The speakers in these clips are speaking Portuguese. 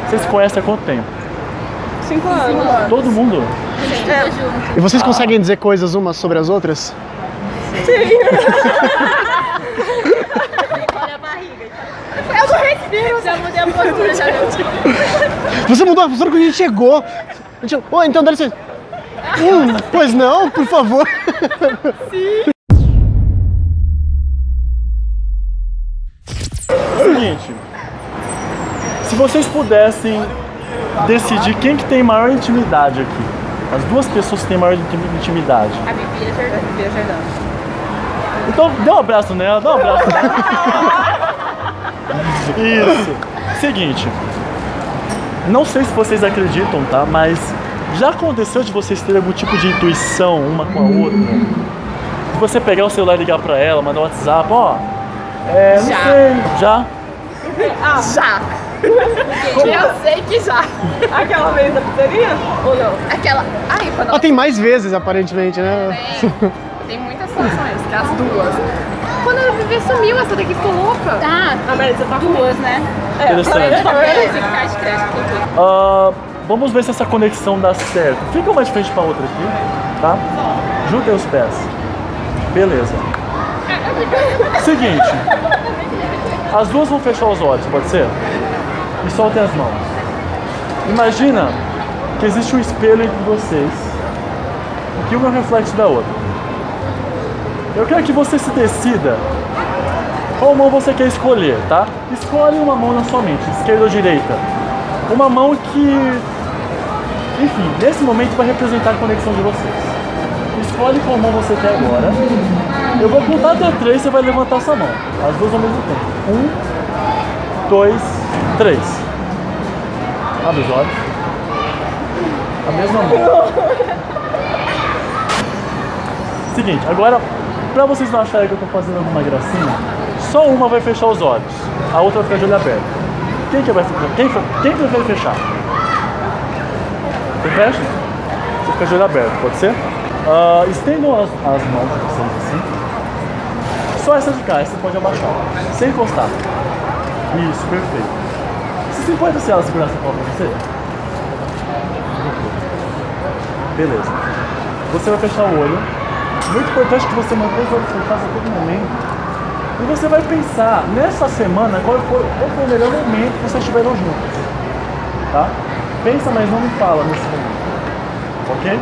Vocês se conhecem há quanto tempo? 5 anos. Todo mundo? E vocês conseguem dizer coisas umas sobre as outras? Olha a barriga. Eu não respiro. Já mudei a postura, já deu. Você mudou a postura quando a gente chegou. A gente... Ô, então dá licença. Pois não, por favor. Sim. Seguinte, se vocês pudessem decidir quem que tem maior intimidade aqui, as duas pessoas que têm maior intimidade. A Bibi e a Jordana. Então, dê um abraço nela, dá um abraço nela. Isso. Seguinte, não sei se vocês acreditam, tá? Mas já aconteceu de vocês terem algum tipo de intuição uma com a outra? De você pegar o celular e ligar pra ela, mandar um WhatsApp, ó. Não sei. Já? Já. Eu sei que já. Aquela vez da pizzeria? Ou não? Aquela. Ai, quando Ela tem mais vezes, aparentemente, né? Tem muitas situações, que as duas. Quando a Vivi sumiu, essa daqui ficou louca. Tá. A Melissa tá com Duas, né? Interessante. Esse crédito. Vamos ver se essa conexão dá certo. Fica uma de frente pra outra aqui, tá? Juntem os pés. Beleza. Seguinte. As duas vão fechar os olhos, pode ser? E soltem as mãos. Imagina que existe um espelho entre vocês. E que uma é o reflexo da outra. Eu quero que você se decida qual mão você quer escolher, tá? Escolhe uma mão na sua mente, esquerda ou direita. Uma mão que, enfim, nesse momento vai representar a conexão de vocês. Escolhe qual mão você quer agora. Eu vou contar até 3, você vai levantar essa mão. As duas ao mesmo tempo. 1, 2, 3. Abre os olhos. A mesma mão. Seguinte, agora, pra vocês não acharem que eu tô fazendo alguma gracinha, só uma vai fechar os olhos, a outra vai ficar de olho aberto. Quem prefere fechar? Você fecha? Você fica de olho aberto, pode ser? Estendam as mãos de vocês assim. Só essa de cá, essa você pode abaixar, sem encostar. Isso, perfeito. Você se importa se ela segurar essa palma pra você? Beleza. Você vai fechar o olho. Muito importante que você mantenha os olhos fechados a todo momento. E você vai pensar, nessa semana, qual foi o melhor momento que vocês estiveram juntos. Tá? Pensa, mas não me fala nesse momento. Ok?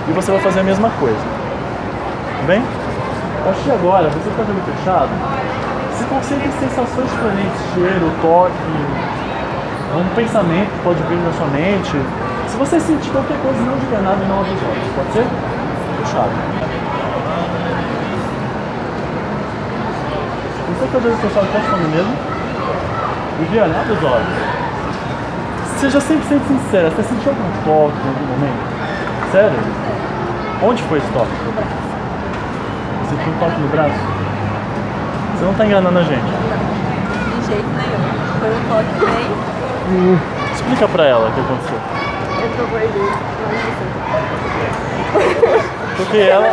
E você vai fazer a mesma coisa. Tudo bem? A partir de agora, você está de olho fechado, se concentre em sensações diferentes, cheiro, toque, um pensamento que pode vir na sua mente. Se você sentir qualquer coisa, não diga nada e não abre os olhos. Pode ser? Fechado. Você está de olho fechado, qual é o seu nome mesmo? Viviane, abre os olhos. Seja 100% sincera, você sentiu algum toque em algum momento? Sério? Onde foi esse toque? Você sentiu um toque no braço? Você não está enganando a gente? De jeito nenhum. Foi um toque bem. Explica pra ela o que aconteceu. Eu toquei ela.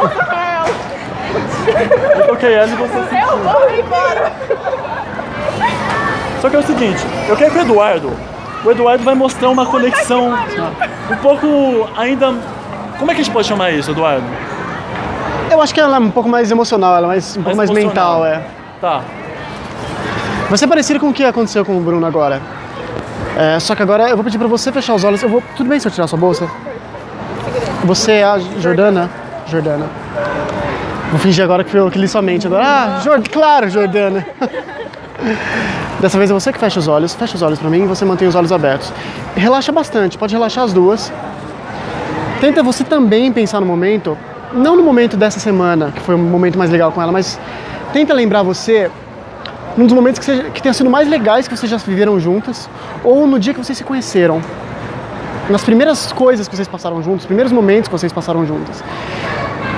Eu toquei ela e você sentiu. Eu vou embora. Só que é o seguinte, eu quero que o Eduardo vai mostrar uma conexão um pouco ainda... Como é que a gente pode chamar isso, Eduardo? Eu acho que ela é um pouco mais emocional, ela é um pouco mais emocional. mental, Tá. Vai ser parecido com o que aconteceu com o Bruno agora. Só que agora eu vou pedir pra você fechar os olhos. Tudo bem se eu tirar sua bolsa? Você é a Jordana? Jordana. Vou fingir agora que foi eu que li sua mente. Agora, claro, Jordana. Dessa vez é você que fecha os olhos pra mim e você mantém os olhos abertos. Relaxa bastante, pode relaxar as duas. Tenta você também pensar no momento, não no momento dessa semana, que foi o momento mais legal com ela, mas tenta lembrar você num dos momentos que tenha sido mais legais que vocês já viveram juntas, ou no dia que vocês se conheceram. Nas primeiras coisas que vocês passaram juntos, os primeiros momentos que vocês passaram juntas.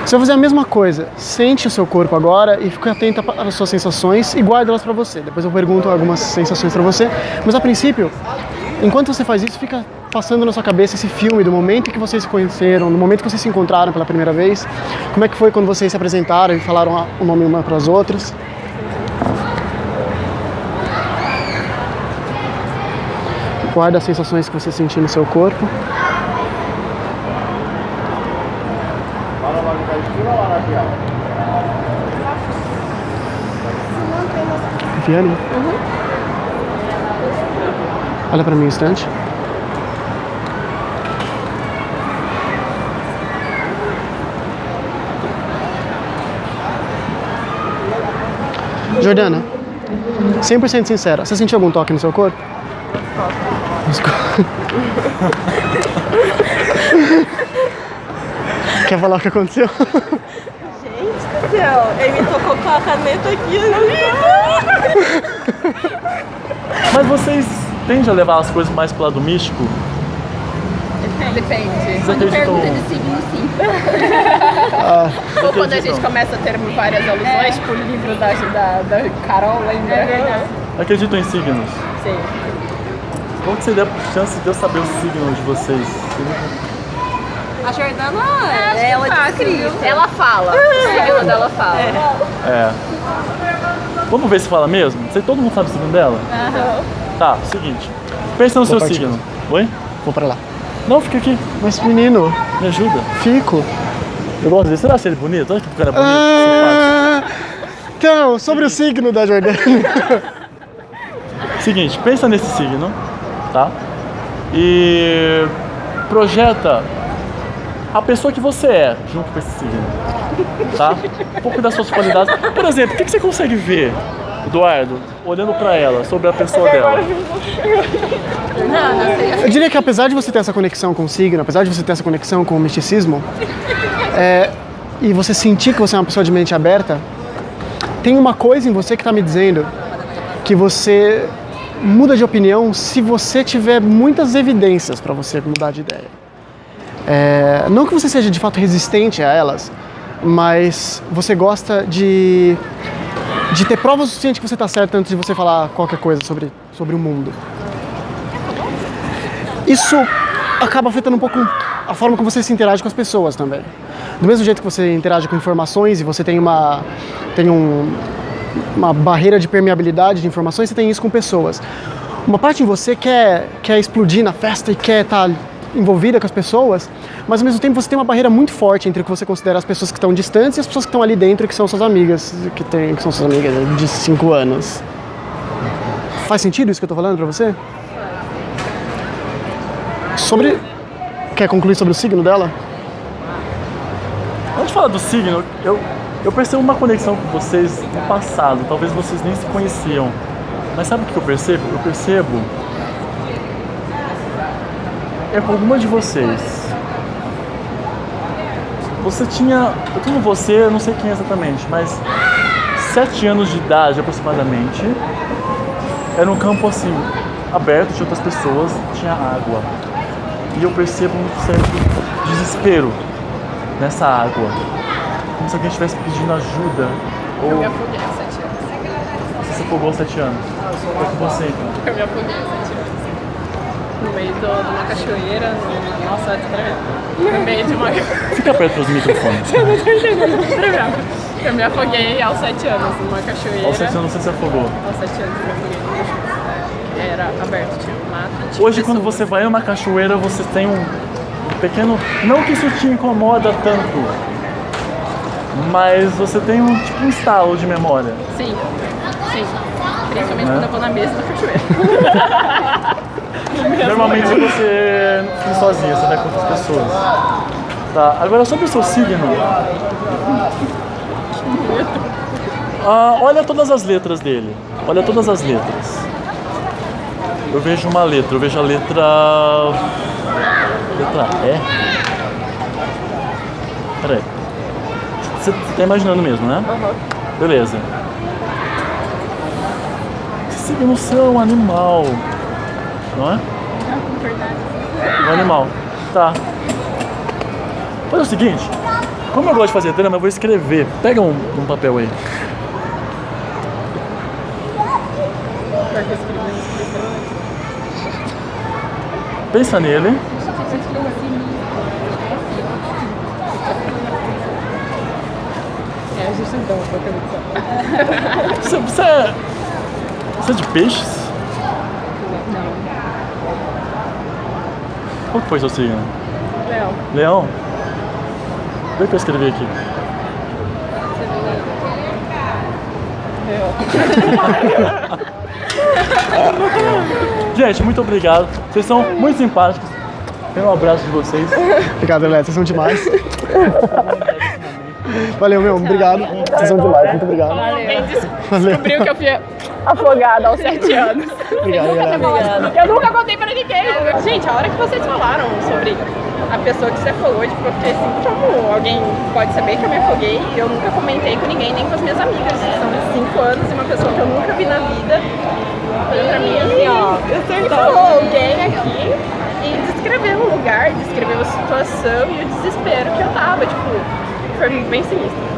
Você vai fazer a mesma coisa. Sente o seu corpo agora e fique atenta às suas sensações e guarda elas pra você. Depois eu pergunto algumas sensações pra você. Mas a princípio, enquanto você faz isso, fica passando na sua cabeça esse filme do momento em que vocês se conheceram, no momento que vocês se encontraram pela primeira vez. Como é que foi quando vocês se apresentaram e falaram o nome uma para as outras. Guarda as sensações que você sentir no seu corpo. Viane? Olha pra mim um instante. Jordana, 100% sincera, você sentiu algum toque no seu corpo? Quer falar o que aconteceu? Gente do céu, ele me tocou com a caneta aqui. Mas vocês tendem a levar as coisas mais pro lado místico? Depende. Vocês Quando acreditam? pergunta de signo, sim. Ou quando a gente começa a ter várias alusões, tipo o livro da Carol, lembra? É verdade. Acreditam em signos? Sim. Qual que seria a chance de eu saber o signo de vocês? A Jordana, ela descreve. Ela fala. O signo dela fala. É. Vamos ver se fala mesmo? Todo mundo sabe o signo dela? Tá, seguinte. Pensa no seu partir. signo. Oi? Vou pra lá. Não, fica aqui. Mas menino, Me ajuda. fico. Eu gosto dele. Você acha ele bonito? Olha que cara bonito. Ah, então, sobre o signo da Jordana. Seguinte, pensa nesse signo, tá? E projeta a pessoa que você é junto com esse signo, tá? Um pouco das suas qualidades. Por exemplo, o que você consegue ver, Eduardo, olhando pra ela, sobre a pessoa dela? Eu diria que apesar de você ter essa conexão com o signo, apesar de você ter essa conexão com o misticismo, e você sentir que você é uma pessoa de mente aberta, tem uma coisa em você que está me dizendo que você muda de opinião se você tiver muitas evidências para você mudar de ideia. Não que você seja de fato resistente a elas, mas você gosta de ter prova suficiente que você está certo antes de você falar qualquer coisa sobre o mundo. Isso acaba afetando um pouco a forma como você se interage com as pessoas também. Do mesmo jeito que você interage com informações e você tem uma barreira de permeabilidade de informações, você tem isso com pessoas. Uma parte em você quer explodir na festa e quer estar envolvida com as pessoas, mas ao mesmo tempo você tem uma barreira muito forte entre o que você considera as pessoas que estão distantes e as pessoas que estão ali dentro, que são suas amigas, que são suas amigas de 5 anos. Faz sentido isso que eu estou falando para você? Quer concluir sobre o signo dela? Antes de falar do signo, eu percebo uma conexão com vocês no passado. Talvez vocês nem se conheciam. Mas sabe o que eu percebo? Eu percebo com alguma de vocês. Eu tenho você, eu não sei quem exatamente, mas 7 anos de idade aproximadamente. Era um campo assim, aberto, tinha outras pessoas, tinha água. E eu percebo um certo desespero nessa água. Como se alguém estivesse pedindo ajuda. Eu me afoguei há 7 anos. Você se afogou há 7 anos. Foi com você então. Eu me afoguei há 7 anos. No meio de uma cachoeira. Nossa, é tremendo. No meio de uma... Fica perto dos microfones. Eu não tô entendendo. Tremendo. Eu me afoguei aos 7 anos numa cachoeira. Aos 7 anos você se afogou. Aos 7 anos eu me afoguei numa cachoeira. Era aberto, tinha um mato. Tinha Hoje quando você vai em uma cachoeira, você tem um pequeno... Não que isso te incomoda tanto, mas você tem um estalo de memória. Sim, sim. Principalmente quando eu vou na mesma cachoeira. Normalmente você não fica sozinha, você vai com outras pessoas. Tá, agora sobre o seu signo. Olha todas as letras dele. Olha todas as letras. Eu vejo uma letra, eu vejo a letra E. Peraí. Você tá imaginando mesmo, né? Beleza. Esse signo seu é um animal, não é? Um animal. Tá. Faz o seguinte, como eu gosto de fazer drama, eu vou escrever. Pega um papel aí. Pensa nele. A gente não dá uma Você é de peixes? Não. Qual que foi seu signo? Leão. Leão? Vê o que eu escrevi aqui. Gente, muito obrigado. Vocês são muito simpáticos. Tenho um abraço de vocês. Obrigado, Leto. Vocês são demais. Valeu, meu. Obrigado. Vocês são demais. Muito obrigado. Alguém descobriu que eu fui afogada aos 7 anos. Obrigado, galera. Eu nunca contei pra ninguém. Gente, a hora que vocês falaram sobre a pessoa que se afogou, tipo, eu fiquei assim, como alguém pode saber que eu me afoguei? Eu nunca comentei com ninguém, nem com as minhas amigas. São 5 anos e uma pessoa que eu nunca vi na vida. Falou pra mim assim, ó, e falou alguém aqui e descreveu o lugar, descreveu a situação e o desespero que eu tava, tipo, foi bem sinistro.